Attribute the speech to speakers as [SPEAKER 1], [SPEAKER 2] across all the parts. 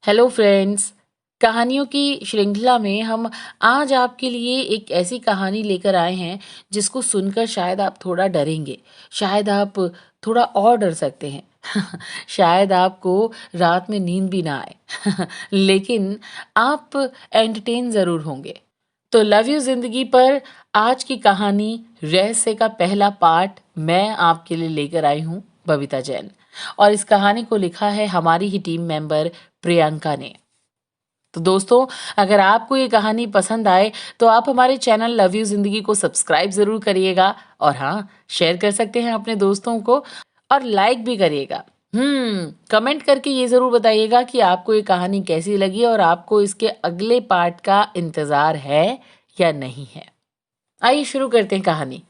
[SPEAKER 1] Hello friends. कहानियों की श्रृंखला में हम आज आपके लिए एक ऐसी कहानी लेकर आए हैं जिसको सुनकर शायद आप थोड़ा डरेंगे, शायद आप थोड़ा और डर सकते हैं। शायद आपको रात में नींद भी ना आए। लेकिन आप एंटरटेन ज़रूर होंगे। तो लव यू ज़िंदगी पर आज की कहानी रहस्य का पहला पार्ट मैं आपके लिए लेकर आई हूँ, बबीता जैन। और इस कहानी को लिखा है हमारी ही टीम मेंबर प्रियंका ने। तो दोस्तों, अगर आपको ये कहानी पसंद आए तो आप हमारे चैनल लव यू जिंदगी को सब्सक्राइब जरूर करिएगा और हाँ, शेयर कर सकते हैं अपने दोस्तों को और लाइक भी करिएगा। कमेंट करके ये जरूर बताइएगा कि आपको ये कहानी कैसी लगी और आपको इसके अगले पार्ट का इंतजार है या नहीं है। आइए शुरू करते हैं कहानी।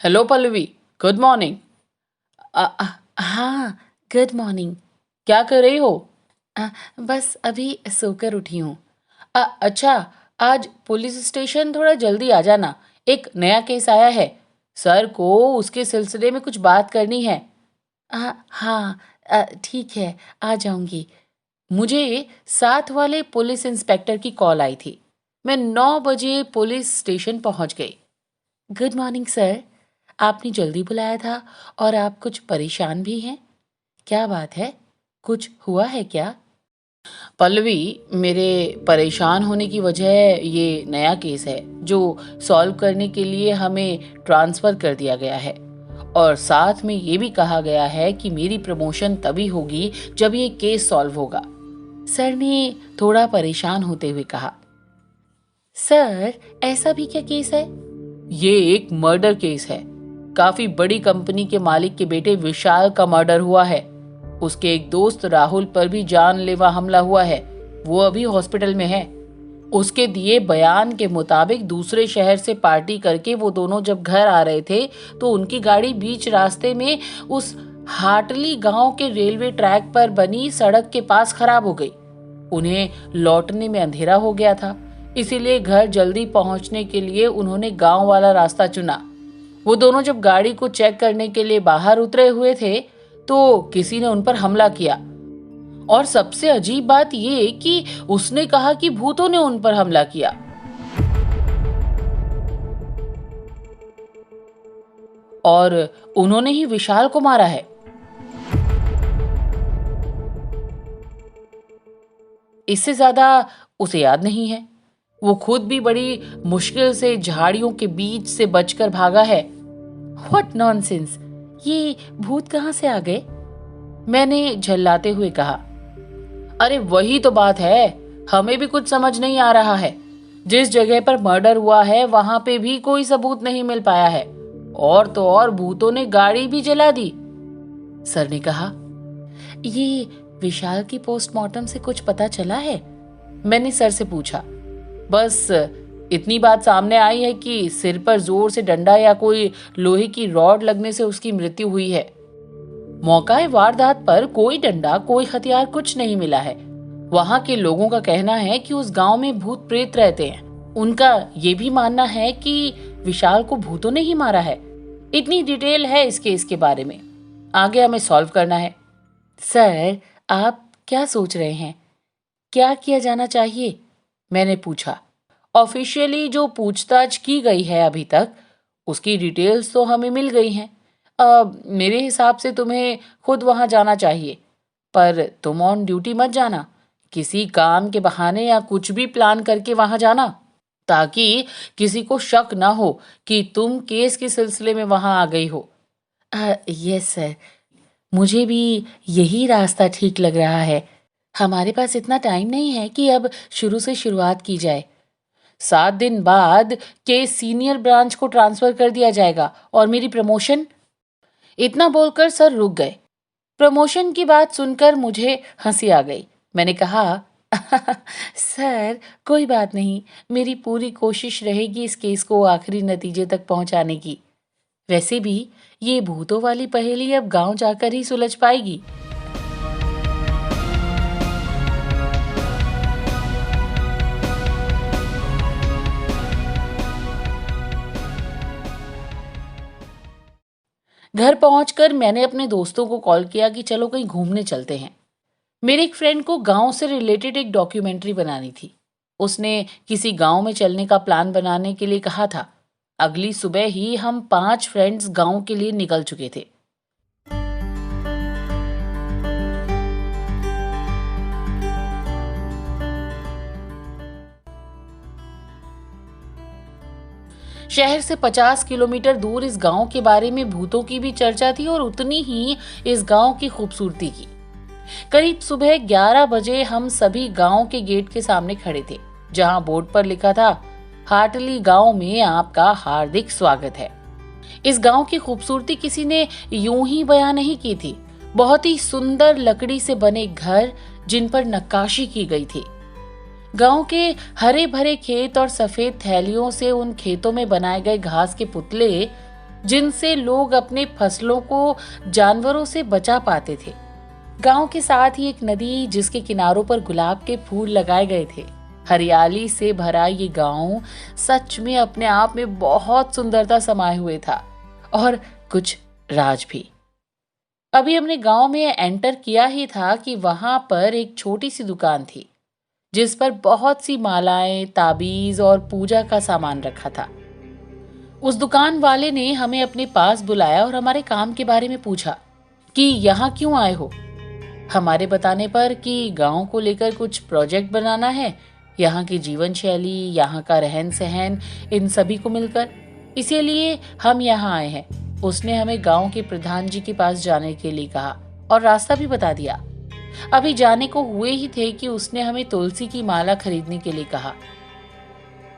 [SPEAKER 1] Hello Pallavi, good morning. हाँ, गुड मॉर्निंग। क्या कर रही हो? बस अभी सोकर उठी हूँ। अच्छा, आज पुलिस स्टेशन थोड़ा जल्दी आ जाना। एक नया केस आया है। सर को उसके सिलसिले में कुछ बात करनी है। हाँ, ठीक है, आ जाऊंगी। मुझे साथ वाले पुलिस इंस्पेक्टर की कॉल आई थी। मैं 9 बजे पुलिस स्टेशन पहुंच गई। Good morning sir. आपने जल्दी बुलाया था और आप कुछ परेशान भी हैं। क्या बात है? कुछ हुआ है क्या? पल्लवी, मेरे परेशान होने की वजह ये नया केस है जो सॉल्व करने के लिए हमें ट्रांसफ़र कर दिया गया है। और साथ में ये भी कहा गया है कि मेरी प्रमोशन तभी होगी जब ये केस सॉल्व होगा। सर ने थोड़ा परेशान होते हुए कहा। सर, ऐसा भी क्या केस है? ये एक मर्डर केस है। काफी बड़ी कंपनी के मालिक के बेटे विशाल का मर्डर हुआ है। उसके एक दोस्त राहुल पर भी जानलेवा हमला हुआ है। वो अभी हॉस्पिटल में है। उसके दिए बयान के मुताबिक दूसरे शहर से पार्टी करके वो दोनों जब घर आ रहे थे तो उनकी गाड़ी बीच रास्ते में उस हाटली गांव के रेलवे ट्रैक पर बनी सड़क के पास खराब हो गई। उन्हें लौटने में अंधेरा हो गया था, इसीलिए घर जल्दी पहुंचने के लिए उन्होंने गांव वाला रास्ता चुना। वो दोनों जब गाड़ी को चेक करने के लिए बाहर उतरे हुए थे तो किसी ने उन पर हमला किया। और सबसे अजीब बात ये कि उसने कहा कि भूतों ने उन पर हमला किया। और उन्होंने ही विशाल को मारा है। इससे ज्यादा उसे याद नहीं है। वो खुद भी बड़ी मुश्किल से झाड़ियों के बीच से बचकर भागा है। What nonsense! ये भूत कहाँ से आ गए? मैंने झल्लाते हुए कहा। अरे वही तो बात है, हमें भी कुछ समझ नहीं आ रहा है। जिस जगह पर मर्डर हुआ है वहां पे भी कोई सबूत नहीं मिल पाया है। और तो और भूतों ने गाड़ी भी जला दी। सर ने कहा। ये विशाल की पोस्टमार्टम से कुछ पता चला है? मैंने सर से पूछा। बस इतनी बात सामने आई है कि सिर पर जोर से डंडा या कोई लोहे की रॉड लगने से उसकी मृत्यु हुई है। मौका वारदात पर कोई डंडा, कोई हथियार, कुछ नहीं मिला है। वहां के लोगों का कहना है कि उस गांव में भूत प्रेत रहते हैं। उनका ये भी मानना है कि विशाल को भूतों ने ही मारा है। इतनी डिटेल है इस केस के बारे में। आगे हमें सॉल्व करना है। सर, आप क्या सोच रहे हैं? क्या किया जाना चाहिए? मैंने पूछा। ऑफिशियली जो पूछताछ की गई है अभी तक, उसकी डिटेल्स तो हमें मिल गई हैं। मेरे हिसाब से तुम्हें खुद वहां जाना चाहिए, पर तुम ऑन ड्यूटी मत जाना। किसी काम के बहाने या कुछ भी प्लान करके वहां जाना, ताकि किसी को शक ना हो कि तुम केस के सिलसिले में वहां आ गई हो। यस सर, मुझे भी यही रास्ता ठीक लग रहा है। हमारे पास इतना टाइम नहीं है कि अब शुरू से शुरुआत की जाए। 7 दिन बाद केस सीनियर ब्रांच को ट्रांसफर कर दिया जाएगा और मेरी प्रमोशन। इतना बोलकर सर रुक गए। प्रमोशन की बात सुनकर मुझे हंसी आ गई। मैंने कहा, सर कोई बात नहीं, मेरी पूरी कोशिश रहेगी इस केस को आखिरी नतीजे तक पहुंचाने की। वैसे भी ये भूतों वाली पहेली अब गांव जाकर ही सुलझ पाएगी। घर पहुंचकर मैंने अपने दोस्तों को कॉल किया कि चलो कहीं घूमने चलते हैं। मेरे एक फ्रेंड को गांव से रिलेटेड एक डॉक्यूमेंट्री बनानी थी। उसने किसी गांव में चलने का प्लान बनाने के लिए कहा था। अगली सुबह ही हम 5 फ्रेंड्स गांव के लिए निकल चुके थे। शहर से 50 किलोमीटर दूर इस गांव के बारे में भूतों की भी चर्चा थी और उतनी ही इस गांव की खूबसूरती की। करीब सुबह 11 बजे हम सभी गांव के गेट के सामने खड़े थे, जहां बोर्ड पर लिखा था, हाटली गांव में आपका हार्दिक स्वागत है। इस गांव की खूबसूरती किसी ने यूं ही बयां नहीं की थी। बहुत ही सुंदर लकड़ी से बने घर जिन पर नक्काशी की गई थी। गांव के हरे भरे खेत और सफेद थैलियों से उन खेतों में बनाए गए घास के पुतले, जिनसे लोग अपने फसलों को जानवरों से बचा पाते थे। गांव के साथ ही एक नदी जिसके किनारों पर गुलाब के फूल लगाए गए थे। हरियाली से भरा ये गांव सच में अपने आप में बहुत सुंदरता समाये हुए था, और कुछ राज भी। अभी हमने गांव में एंटर किया ही था कि वहां पर एक छोटी सी दुकान थी, जिस पर बहुत सी मालाएं, ताबीज और पूजा का सामान रखा था। उस दुकान वाले ने हमें अपने पास बुलाया और हमारे काम के बारे में पूछा कि यहाँ क्यों आए हो। हमारे बताने पर कि गांव को लेकर कुछ प्रोजेक्ट बनाना है, यहाँ की जीवन शैली, यहाँ का रहन सहन, इन सभी को मिलकर, इसीलिए हम यहाँ आए हैं। उसने हमें गांव के प्रधान जी के पास जाने के लिए कहा और रास्ता भी बता दिया। अभी जाने को हुए ही थे कि उसने हमें तुलसी की माला खरीदने के लिए कहा।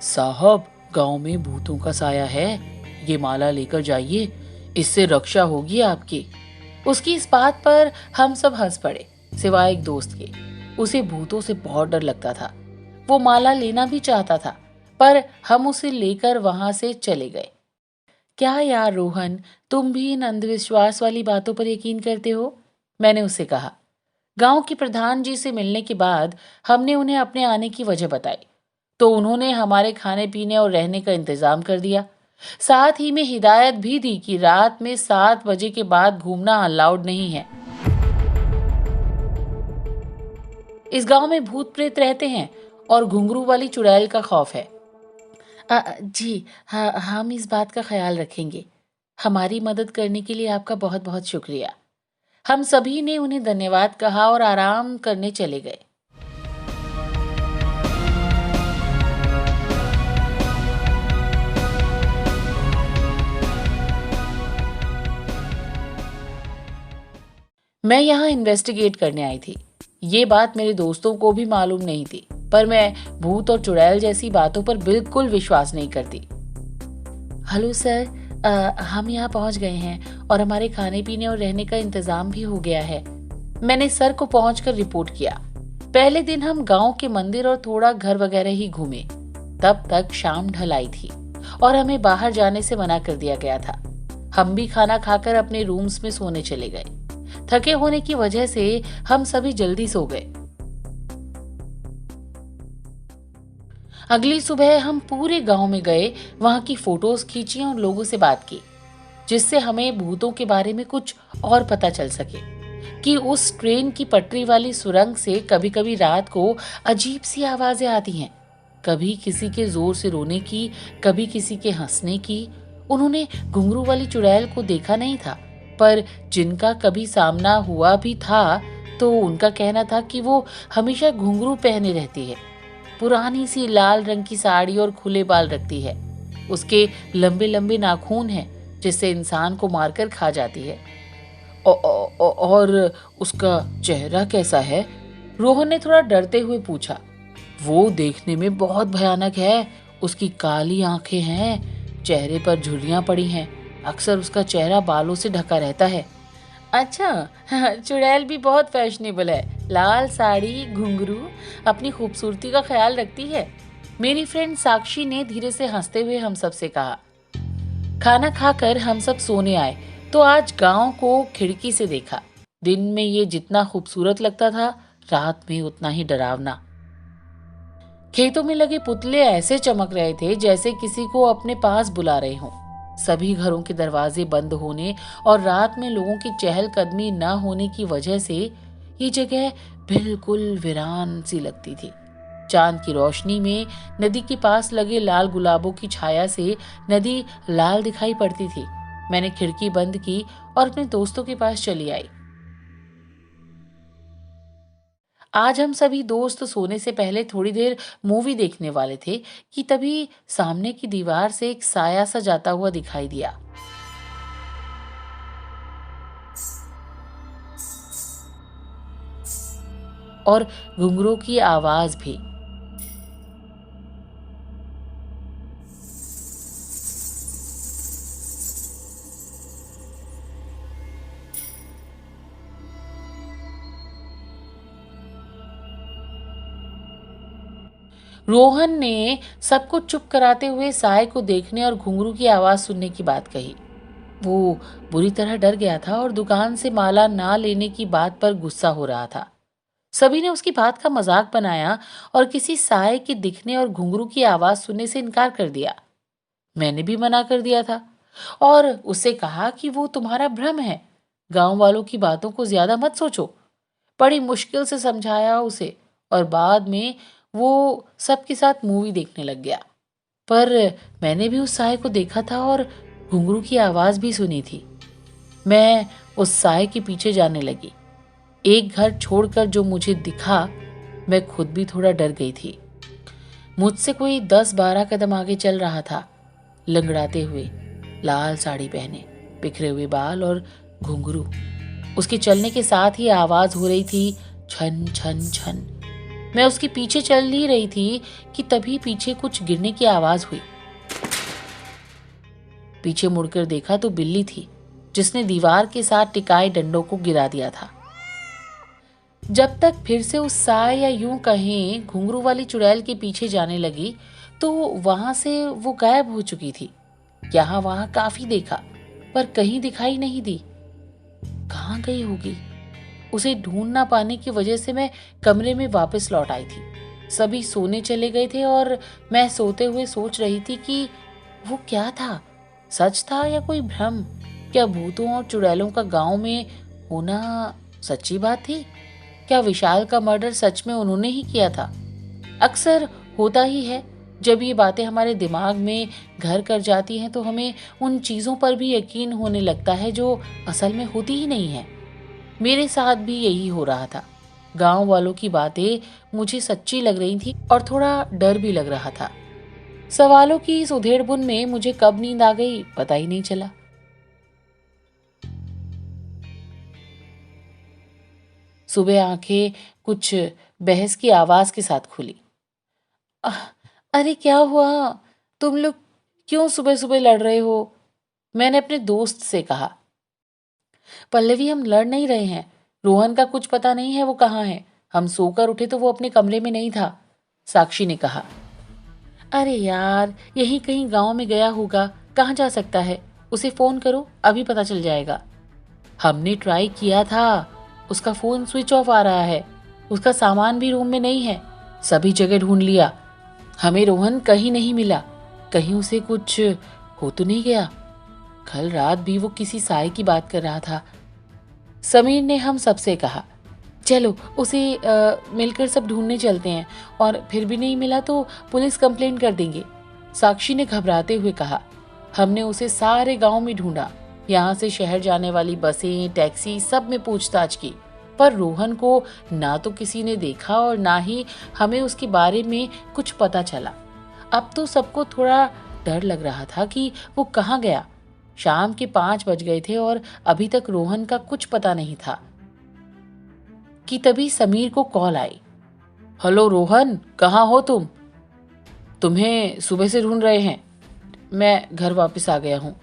[SPEAKER 1] साहब, गांव में भूतों का साया है, ये माला लेकर जाइए, इससे रक्षा होगी आपकी। उसकी इस बात पर हम सब हंस पड़े, सिवाय एक दोस्त के। उसे भूतों से बहुत डर लगता था। वो माला लेना भी चाहता था, पर हम उसे लेकर वहां से चले गए। क्या यार रोहन, तुम भी इन अंधविश्वास वाली बातों पर यकीन करते हो? मैंने उससे कहा। गांव के प्रधान जी से मिलने के बाद हमने उन्हें अपने आने की वजह बताई, तो उन्होंने हमारे खाने पीने और रहने का इंतजाम कर दिया। साथ ही में हिदायत भी दी कि रात में 7 बजे के बाद घूमना अलाउड नहीं है। इस गांव में भूत प्रेत रहते हैं और घुंघरू वाली चुड़ैल का खौफ है। जी हाँ, हम इस बात का ख्याल रखेंगे। हमारी मदद करने के लिए आपका बहुत बहुत शुक्रिया। हम सभी ने उन्हें धन्यवाद कहा और आराम करने चले गए। मैं यहाँ इन्वेस्टिगेट करने आई थी। ये बात मेरे दोस्तों को भी मालूम नहीं थी, पर मैं भूत और चुड़ैल जैसी बातों पर बिल्कुल विश्वास नहीं करती। हेलो सर, हम यहाँ पहुँच गए हैं और हमारे खाने पीने और रहने का इंतजाम भी हो गया है। मैंने सर को पहुंचकर रिपोर्ट किया। पहले दिन हम गांव के मंदिर और थोड़ा घर वगैरह ही घूमे। तब तक शाम ढल आई थी और हमें बाहर जाने से मना कर दिया गया था। हम भी खाना खाकर अपने रूम्स में सोने चले गए। थके होने की वजह से हम सभी जल्दी सो गए। अगली सुबह हम पूरे गांव में गए, वहां की फोटोज खींची और लोगों से बात की, जिससे हमें भूतों के बारे में कुछ और पता चल सके कि उस ट्रेन की पटरी वाली सुरंग से कभी कभी रात को अजीब सी आवाजें आती हैं, कभी किसी के जोर से रोने की, कभी किसी के हंसने की। उन्होंने घुंघरू वाली चुड़ैल को देखा नहीं था, पर जिनका कभी सामना हुआ भी था तो उनका कहना था कि वो हमेशा घुंघरू पहने रहती है, पुरानी सी लाल रंग की साड़ी और खुले बाल रखती है। उसके लंबे लंबे नाखून हैं जिससे इंसान को मारकर खा जाती है। और उसका चेहरा कैसा है? रोहन ने थोड़ा डरते हुए पूछा। वो देखने में बहुत भयानक है। उसकी काली आंखें हैं, चेहरे पर झुर्रियां पड़ी हैं, अक्सर उसका चेहरा बालों से ढका रहता है। अच्छा, चुड़ैल भी बहुत फैशनेबल है। लाल साड़ी, घुंघरू, अपनी खूबसूरती का ख्याल रखती है। मेरी फ्रेंड साक्षी ने धीरे से हंसते हुए हम सब से कहा। खाना खाकर हम सब सोने आए तो आज गांव को खिड़की से देखा। दिन में ये जितना खूबसूरत लगता था, रात में उतना ही डरावना। खेतों में लगे पुतले ऐसे चमक रहे थे जैसे किसी को अपने पास बुला रहे हों। सभी घरों के दरवाजे बंद होने और रात में लोगों की चहलकदमी न होने की वजह से ये जगह बिल्कुल वीरान सी लगती थी। चांद की रोशनी में नदी के पास लगे लाल गुलाबों की छाया से नदी लाल दिखाई पड़ती थी। मैंने खिड़की बंद की और अपने दोस्तों के पास चली आई। आज हम सभी दोस्त सोने से पहले थोड़ी देर मूवी देखने वाले थे कि तभी सामने की दीवार से एक साया सा जाता हुआ दिखाई दिया और घुंघरू की आवाज भी। रोहन ने सबको चुप कराते हुए साय को देखने और घुंघरू की आवाज सुनने की बात कही। वो बुरी तरह डर गया था और दुकान से माला ना लेने की बात पर गुस्सा हो रहा था। सभी ने उसकी बात का मजाक बनाया और किसी साय के दिखने और घुंघरू की आवाज सुनने से इनकार कर दिया। मैंने भी मना कर दिया था और उससे कहा कि वो तुम्हारा भ्रम है, गांव वालों की बातों को ज्यादा मत सोचो। बड़ी मुश्किल से समझाया उसे और बाद में वो सबके साथ मूवी देखने लग गया। पर मैंने भी उस साय को देखा था और घुंघरू की आवाज भी सुनी थी। मैं उस साय के पीछे जाने लगी। एक घर छोड़कर जो मुझे दिखा, मैं खुद भी थोड़ा डर गई थी। मुझसे कोई 10-12 कदम आगे चल रहा था, लंगड़ाते हुए, लाल साड़ी पहने, बिखरे हुए बाल और घुंघरू। उसके चलने के साथ ही आवाज हो रही थी, छन छन छन। मैं उसके पीछे चल ही रही थी कि तभी पीछे कुछ गिरने की आवाज हुई। पीछे मुड़कर देखा तो बिल्ली थी, जिसने दीवार के साथ टिकाए डंडों को गिरा दिया था। जब तक फिर से उस साय या यूं कहें घुंघरू वाली चुड़ैल के पीछे जाने लगी तो वहां से वो गायब हो चुकी थी। यहाँ वहां काफी देखा पर कहीं दिखाई नहीं दी। कहाँ गई होगी? उसे ढूंढ ना पाने की वजह से मैं कमरे में वापस लौट आई थी। सभी सोने चले गए थे और मैं सोते हुए सोच रही थी कि वो क्या था, सच था या कोई भ्रम? क्या भूतों और चुड़ैलों का गांव में होना सच्ची बात थी? क्या विशाल का मर्डर सच में उन्होंने ही किया था? अक्सर होता ही है, जब ये बातें हमारे दिमाग में घर कर जाती हैं तो हमें उन चीजों पर भी यकीन होने लगता है जो असल में होती ही नहीं है। मेरे साथ भी यही हो रहा था। गांव वालों की बातें मुझे सच्ची लग रही थी और थोड़ा डर भी लग रहा था। सवालों की इस उधेड़बुन में मुझे कब नींद आ गई पता ही नहीं चला। सुबह आंखें कुछ बहस की आवाज के साथ खुली। "अह, अरे क्या हुआ? तुम लोग क्यों सुबह सुबह लड़ रहे हो?" मैंने अपने दोस्त से कहा। पल्लवी, हम लड़ नहीं रहे हैं। रोहन का कुछ पता नहीं है वो कहाँ है। हम सोकर उठे तो वो अपने कमरे में नहीं था, साक्षी ने कहा। अरे यार, यही कहीं गांव में गया होगा। कहाँ जा सकता है? उसे फोन करो, अभी पता चल जाएगा। हमने ट्राई किया था, उसका फोन स्विच ऑफ आ रहा है। उसका सामान भी रूम में नहीं है। सभी जगह ढूंढ लिया, हमें रोहन कहीं नहीं मिला। कहीं उसे कुछ हो तो नहीं गया? कल रात भी वो किसी साय की बात कर रहा था। समीर ने हम सबसे कहा, चलो उसे मिलकर सब ढूंढने चलते हैं और फिर भी नहीं मिला तो पुलिस कंप्लेंट कर देंगे। साक्षी ने घबराते हुए कहा। हमने उसे सारे गांव में ढूंढा, यहाँ से शहर जाने वाली बसें, टैक्सी, सब में पूछताछ की, पर रोहन को ना तो किसी ने देखा और ना ही हमें उसके बारे में कुछ पता चला। अब तो सबको थोड़ा डर लग रहा था कि वो कहाँ गया। शाम के 5 बज गए थे और अभी तक रोहन का कुछ पता नहीं था कि तभी समीर को कॉल आई। हेलो रोहन, कहाँ हो तुम? तुम्हें सुबह से ढूंढ रहे हैं। मैं घर वापस आ गया हूँ।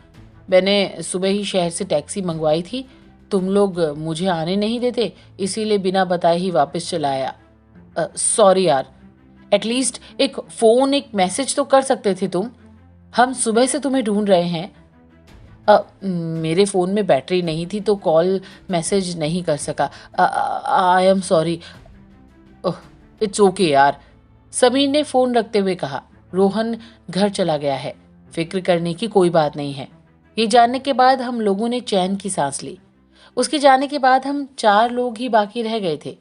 [SPEAKER 1] मैंने सुबह ही शहर से टैक्सी मंगवाई थी। तुम लोग मुझे आने नहीं देते, इसीलिए बिना बताए ही वापस चला आया। सॉरी यार, एटलीस्ट एक फोन, एक मैसेज तो कर सकते थे तुम। हम सुबह से तुम्हें ढूंढ रहे हैं। मेरे फ़ोन में बैटरी नहीं थी तो कॉल मैसेज नहीं कर सका। I am sorry. It's okay यार, समीर ने फ़ोन रखते हुए कहा। रोहन घर चला गया है, फिक्र करने की कोई बात नहीं है। ये जानने के बाद हम लोगों ने चैन की सांस ली। उसके जाने के बाद हम 4 लोग ही बाकी रह गए थे।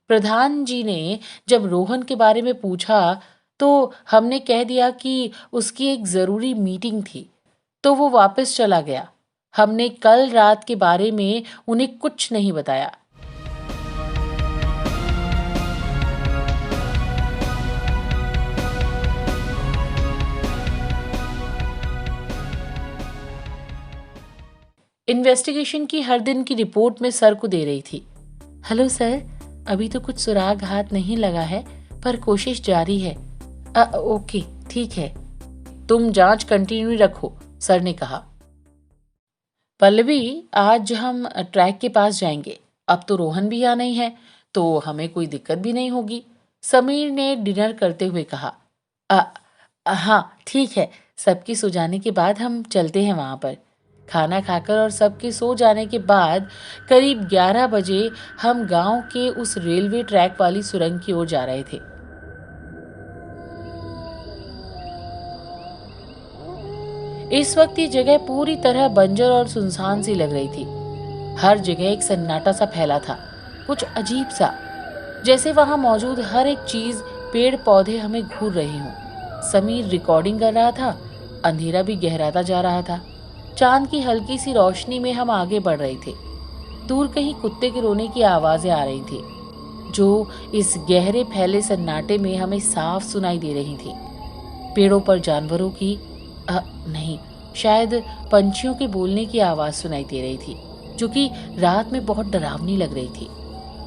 [SPEAKER 1] प्रधान जी ने जब रोहन के बारे में पूछा तो हमने कह दिया कि उसकी एक जरूरी मीटिंग थी, तो वो वापस चला गया। हमने कल रात के बारे में उन्हें कुछ नहीं बताया। इन्वेस्टिगेशन की हर दिन की रिपोर्ट में सर को दे रही थी। हेलो सर, अभी तो कुछ सुराग हाथ नहीं लगा है, पर कोशिश जारी है। ओके, ठीक है। तुम जांच कंटिन्यू रखो, सर ने कहा। पल्लवी, आज हम ट्रैक के पास जाएंगे। अब तो रोहन भी यहाँ नहीं है, तो हमें कोई दिक्कत भी नहीं होगी, समीर ने डिनर करते हुए कहा। हाँ ठीक है, सबकी सो जाने के बाद हम चलते हैं वहां पर। खाना खाकर और सबके सो जाने के बाद करीब 11 बजे हम गांव के उस रेलवे ट्रैक वाली सुरंग की ओर जा रहे थे। इस वक्त ये जगह पूरी तरह बंजर और सुनसान सी लग रही थी। हर जगह एक सन्नाटा सा फैला था, कुछ अजीब सा, जैसे वहां मौजूद हर एक चीज, पेड़ पौधे हमें घूर रहे हों। समीर रिकॉर्डिंग कर रहा था। अंधेरा भी गहराता जा रहा था। चांद की हल्की सी रोशनी में हम आगे बढ़ रहे थे। दूर कहीं कुत्ते के रोने की आवाजें आ रही थी, जो इस गहरे फैले सन्नाटे में हमें साफ सुनाई दे रही थी। पेड़ों पर जानवरों की नहीं, शायद पंछियों के बोलने की आवाज सुनाई दे रही थी, जो कि रात में बहुत डरावनी लग रही थी।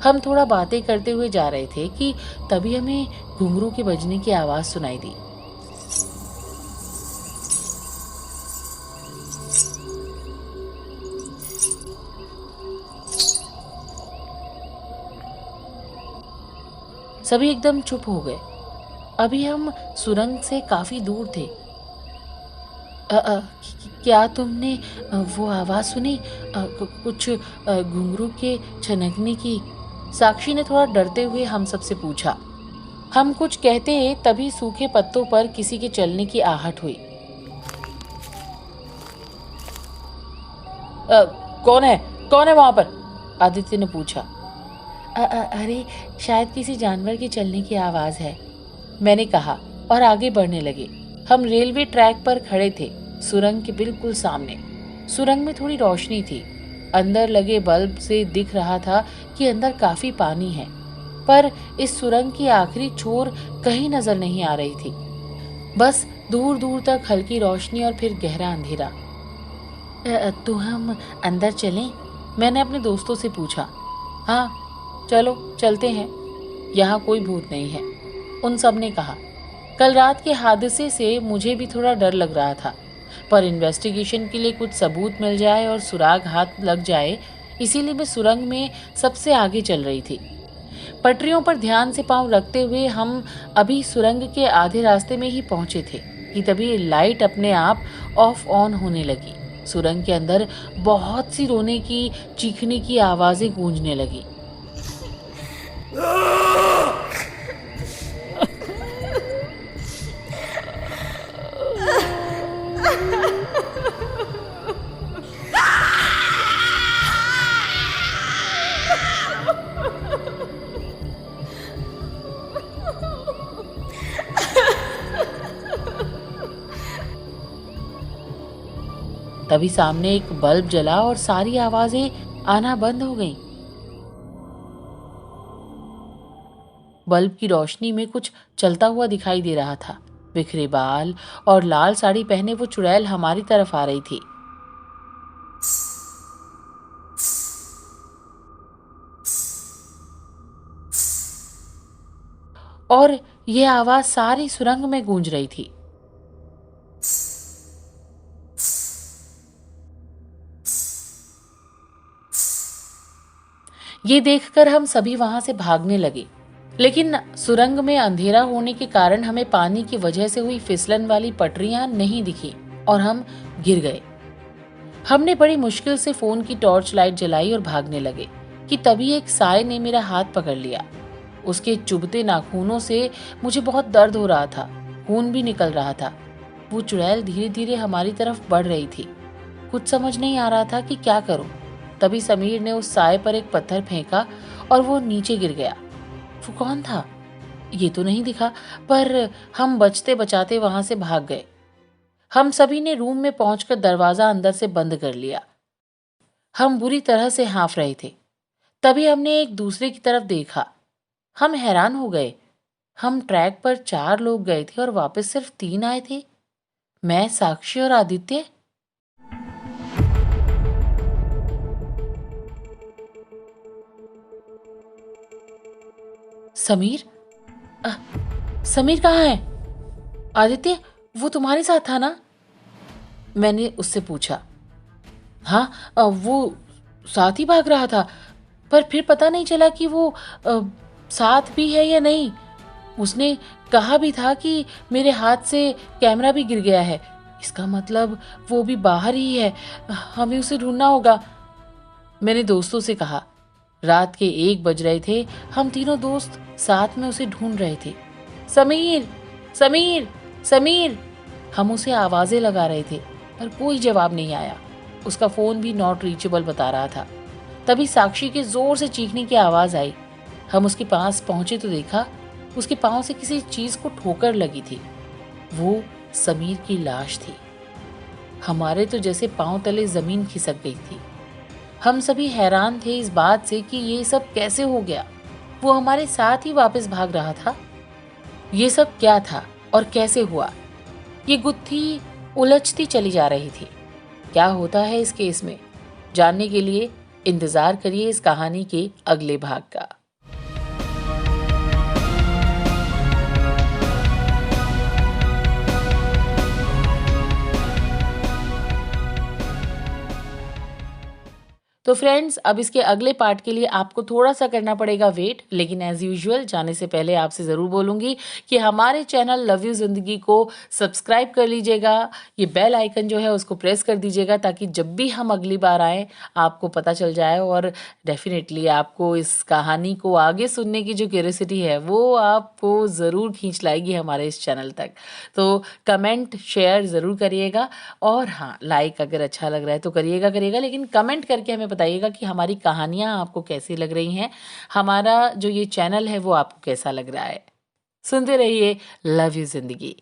[SPEAKER 1] हम थोड़ा बातें करते हुए जा रहे थे कि तभी हमें घुंघरू के बजने की आवाज सुनाई दी। सभी एकदम चुप हो गए। अभी हम सुरंग से काफी दूर थे। क्या तुमने वो आवाज सुनी? कुछ घुंघरू के छनकने की? साक्षी ने थोड़ा डरते हुए हम सबसे पूछा। हम कुछ कहते तभी सूखे पत्तों पर किसी के चलने की आहट हुई। कौन है? कौन है वहां पर? आदित्य ने पूछा। अरे शायद किसी जानवर के चलने की आवाज है, मैंने कहा और आगे बढ़ने लगे। हम रेलवे ट्रैक पर खड़े थे, सुरंग के बिल्कुल सामने। सुरंग में थोड़ी रोशनी थी। अंदर लगे बल्ब से दिख रहा था कि अंदर काफी पानी है, पर इस सुरंग की आखिरी छोर कहीं नजर नहीं आ रही थी। बस दूर दूर तक हल्की रोशनी और फिर गहरा अंधेरा। तो हम अंदर चलें? मैंने अपने दोस्तों से पूछा। हाँ चलो चलते हैं, यहाँ कोई भूत नहीं है, उन सब ने कहा। कल रात के हादसे से मुझे भी थोड़ा डर लग रहा था, पर इन्वेस्टिगेशन के लिए कुछ सबूत मिल जाए और सुराग हाथ लग जाए, इसीलिए मैं सुरंग में सबसे आगे चल रही थी। पटरियों पर ध्यान से पांव रखते हुए हम अभी सुरंग के आधे रास्ते में ही पहुंचे थे कि तभी लाइट अपने आप ऑफ ऑन होने लगी। सुरंग के अंदर बहुत सी रोने की, चीखने की आवाजें गूंजने लगी। तभी सामने एक बल्ब जला और सारी आवाजें आना बंद हो गईं। बल्ब की रोशनी में कुछ चलता हुआ दिखाई दे रहा था। बिखरे बाल और लाल साड़ी पहने वो चुड़ैल हमारी तरफ आ रही थी। और यह आवाज सारी सुरंग में गूंज रही थी। ये देखकर हम सभी वहां से भागने लगे, लेकिन सुरंग में अंधेरा होने के कारण हमें पानी की वजह से हुई फिसलन वाली पटरियां नहीं दिखी और हम गिर गए। हमने बड़ी मुश्किल से फोन की टॉर्च लाइट जलाई और भागने लगे कि तभी एक साय ने मेरा हाथ पकड़ लिया। उसके चुभते नाखूनों से मुझे बहुत दर्द हो रहा था, खून भी निकल रहा था। वो चुड़ैल धीरे धीरे हमारी तरफ बढ़ रही थी। कुछ समझ नहीं आ रहा था कि क्या करूं। तभी समीर ने उस साए पर एक पत्थर फेंका और वो नीचे गिर गया। वो कौन था ये तो नहीं दिखा, पर हम बचते बचाते वहां से भाग गए। हम सभी ने रूम में पहुंचकर दरवाजा अंदर से बंद कर लिया। हम बुरी तरह से हाँफ रहे थे। तभी हमने एक दूसरे की तरफ देखा। हम हैरान हो गए। हम ट्रैक पर 4 लोग गए थे और वापस सिर्फ 3 आए थे। मैं, साक्षी और आदित्य। समीर, अ, समीर कहाँ है? आदित्य, वो तुम्हारे साथ था ना? मैंने उससे पूछा। हाँ, वो साथ ही भाग रहा था, पर फिर पता नहीं चला कि वो साथ भी है या नहीं। उसने कहा भी था कि मेरे हाथ से कैमरा भी गिर गया है। इसका मतलब वो भी बाहर ही है। हमें उसे ढूंढना होगा। मैंने दोस्तों से कहा। रात के 1 बज रहे थे। हम तीनों दोस्त साथ में उसे ढूंढ रहे थे। समीर, समीर, समीर। हम उसे आवाजें लगा रहे थे, पर कोई जवाब नहीं आया। उसका फोन भी नॉट रीचेबल बता रहा था। तभी साक्षी के जोर से चीखने की आवाज आई। हम उसके पास पहुंचे तो देखा उसके पांव से किसी चीज को ठोकर लगी थी। वो समीर की लाश थी। हमारे तो जैसे पांव तले जमीन खिसक गई थी। हम सभी हैरान थे इस बात से कि ये सब कैसे हो गया। वो हमारे साथ ही वापस भाग रहा था। ये सब क्या था और कैसे हुआ? ये गुत्थी उलझती चली जा रही थी। क्या होता है इस केस में? जानने के लिए इंतजार करिए इस कहानी के अगले भाग का। तो फ्रेंड्स, अब इसके अगले पार्ट के लिए आपको थोड़ा सा करना पड़ेगा वेट, लेकिन एज यूजुअल जाने से पहले आपसे ज़रूर बोलूँगी कि हमारे चैनल लव यू ज़िंदगी को सब्सक्राइब कर लीजिएगा। ये बेल आइकन जो है उसको प्रेस कर दीजिएगा, ताकि जब भी हम अगली बार आएँ आपको पता चल जाए। और डेफिनेटली आपको इस कहानी को आगे सुनने की जो क्यूरियोसिटी है वो आपको ज़रूर खींच लाएगी हमारे इस चैनल तक। तो कमेंट शेयर ज़रूर करिएगा, और हाँ, लाइक अगर अच्छा लग रहा है तो करिएगा, लेकिन कमेंट करके हमें बताइएगा कि हमारी कहानियाँ आपको कैसी लग रही हैं, हमारा जो ये चैनल है वो आपको कैसा लग रहा है। सुनते रहिए लव यू ज़िंदगी।